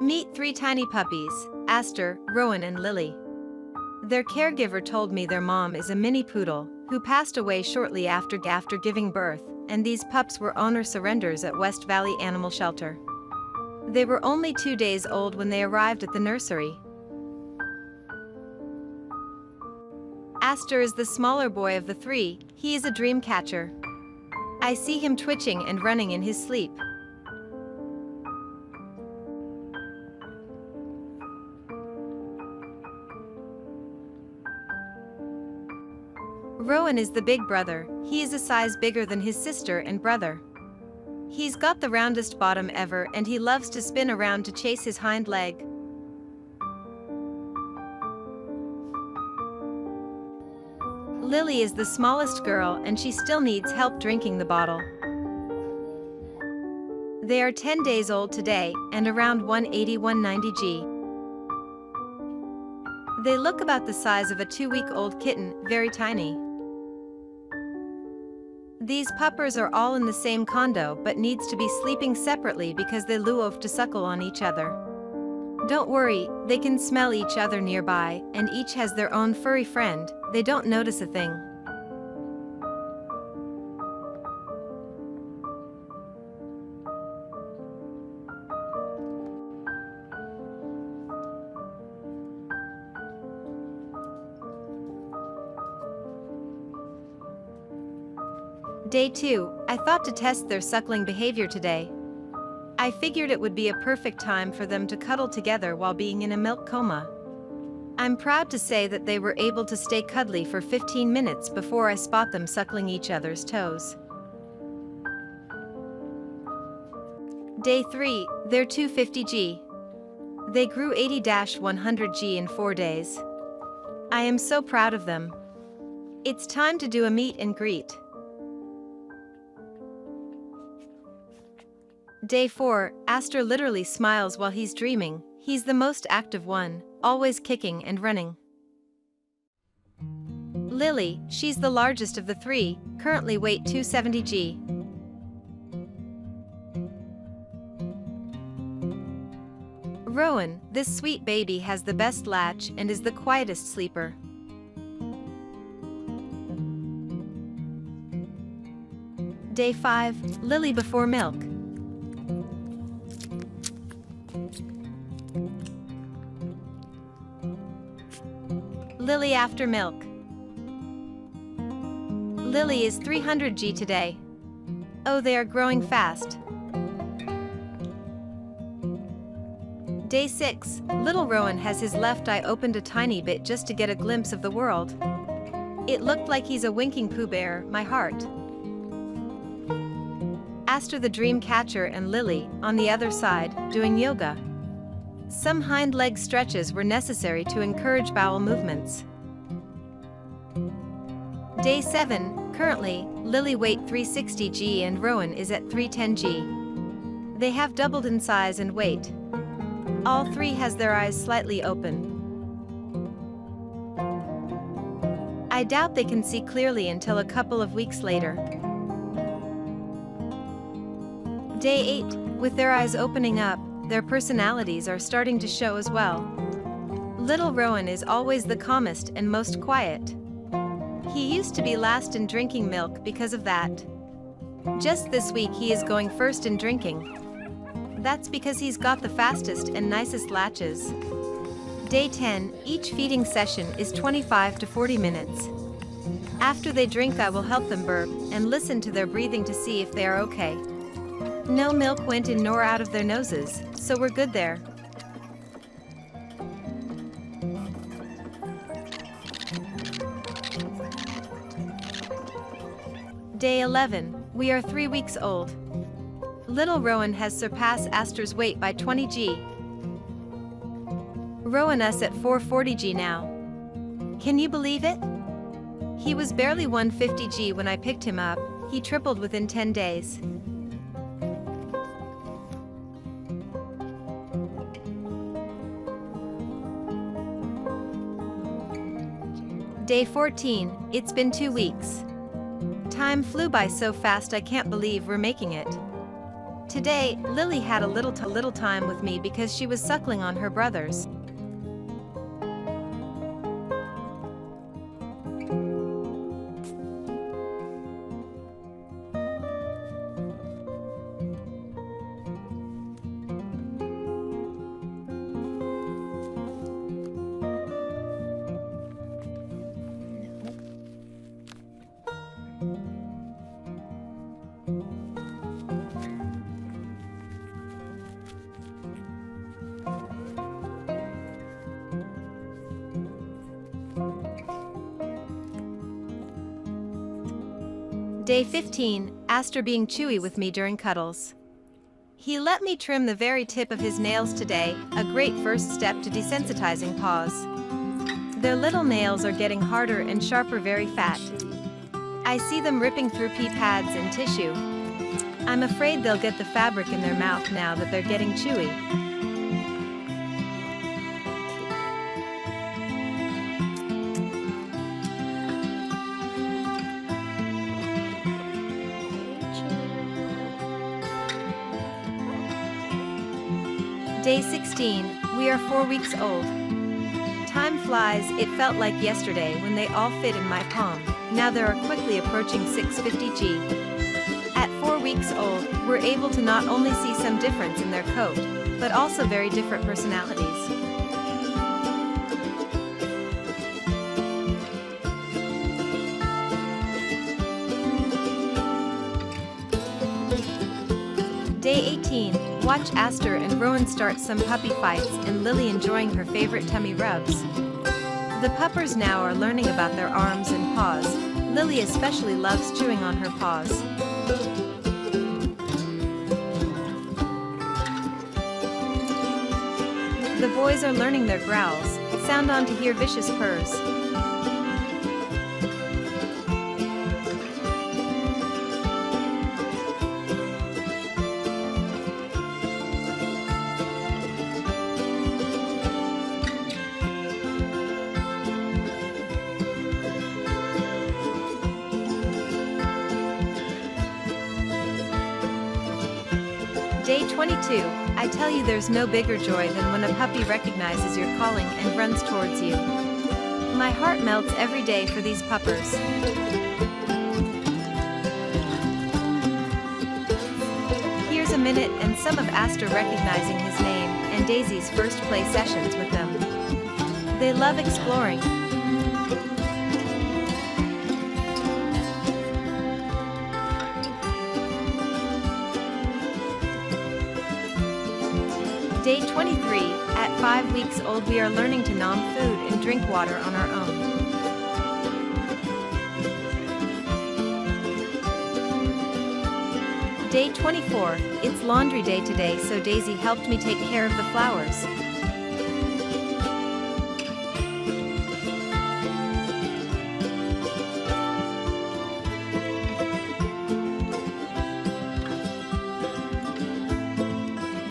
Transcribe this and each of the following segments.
Meet 3 tiny puppies, Aster, Rowan and Lily. Their caregiver told me their mom is a mini poodle, who passed away shortly after giving birth, and these pups were owner surrenders at West Valley Animal Shelter. They were only 2 days old when they arrived at the nursery. Aster is the smaller boy of the 3, he is a dream catcher. I see him twitching and running in his sleep. Rowan is the big brother, he is a size bigger than his sister and brother. He's got the roundest bottom ever and he loves to spin around to chase his hind leg. Lily is the smallest girl and she still needs help drinking the bottle. They are 10 days old today and around 180-190 g. They look about the size of a 2-week-old kitten, very tiny. These puppers are all in the same condo but needs to be sleeping separately because they love to suckle on each other. Don't worry, they can smell each other nearby and each has their own furry friend, they don't notice a thing. Day 2, I thought to test their suckling behavior today. I figured it would be a perfect time for them to cuddle together while being in a milk coma. I'm proud to say that they were able to stay cuddly for 15 minutes before I spot them suckling each other's toes. Day 3, they're 250 g. They grew 80-100 g in 4 days. I am so proud of them. It's time to do a meet and greet. Day 4, Aster literally smiles while he's dreaming, he's the most active one, always kicking and running. Lily, she's the largest of the 3, currently weight 270 g. Rowan, this sweet baby has the best latch and is the quietest sleeper. Day 5, Lily before milk. Lily after milk. Lily is 300 g today. Oh, they are growing fast. Day 6, little Rowan has his left eye opened a tiny bit just to get a glimpse of the world. It looked like he's a winking Pooh Bear, my heart. Aster the dream catcher and Lily, on the other side, doing yoga. Some hind leg stretches were necessary to encourage bowel movements. Day 7, currently, Lily weight 360 g and Rowan is at 310 g. They have doubled in size and weight. All 3 has their eyes slightly open. I doubt they can see clearly until a couple of weeks later. Day 8, with their eyes opening up, their personalities are starting to show as well. Little Rowan is always the calmest and most quiet. He used to be last in drinking milk because of that. Just this week he is going first in drinking. That's because he's got the fastest and nicest latches. Day 10, each feeding session is 25 to 40 minutes. After they drink I will help them burp and listen to their breathing to see if they are okay. No milk went in nor out of their noses, so we're good there. Day 11, we are 3 weeks old. Little Rowan has surpassed Aster's weight by 20 g. Rowan us at 440 g now. Can you believe it? He was barely 150 g when I picked him up, he tripled within 10 days. Day 14, it's been 2 weeks. Time flew by so fast I can't believe we're making it. Today, Lily had a little time with me because she was suckling on her brothers. Day 15, Aster being chewy with me during cuddles. He let me trim the very tip of his nails today, a great first step to desensitizing Paws. Their little nails are getting harder and sharper very fast. I see them ripping through pee pads and tissue. I'm afraid they'll get the fabric in their mouth now that they're getting chewy. Day 16, we are 4 weeks old. Time flies, it felt like yesterday when they all fit in my palm. Now they are quickly approaching 650G. At 4 weeks old, we're able to not only see some difference in their coat, but also very different personalities. Day 18, watch Aster and Rowan start some puppy fights and Lily enjoying her favorite tummy rubs. The puppers now are learning about their arms and paws. Lily especially loves chewing on her paws. The boys are learning their growls, sound on to hear vicious purrs. Day 22, I tell you there's no bigger joy than when a puppy recognizes your calling and runs towards you. My heart melts every day for these puppers. Here's a minute and some of Aster recognizing his name and Daisy's first play sessions with them. They love exploring. Day 23, at 5 weeks old we are learning to nom food and drink water on our own. Day 24, it's laundry day today so Daisy helped me take care of the flowers.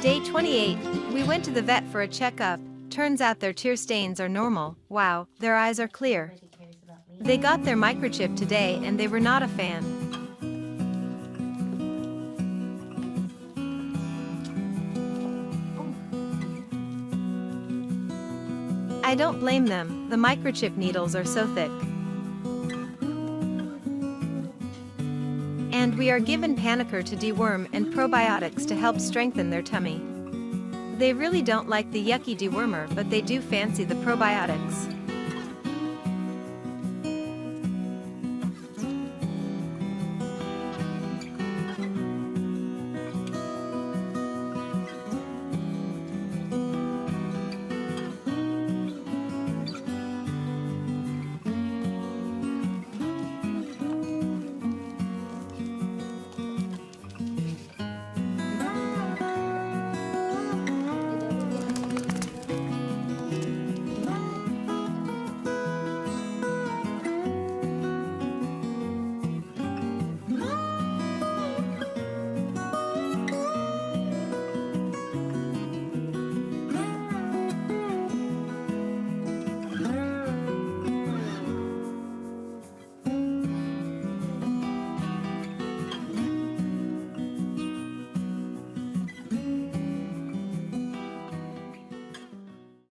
Day 28, we went to the vet for a checkup. Turns out their tear stains are normal. Wow, their eyes are clear. They got their microchip today and they were not a fan. I don't blame them, the microchip needles are so thick. And we are given Panicer to deworm and probiotics to help strengthen their tummy. They really don't like the yucky dewormer, but they do fancy the probiotics.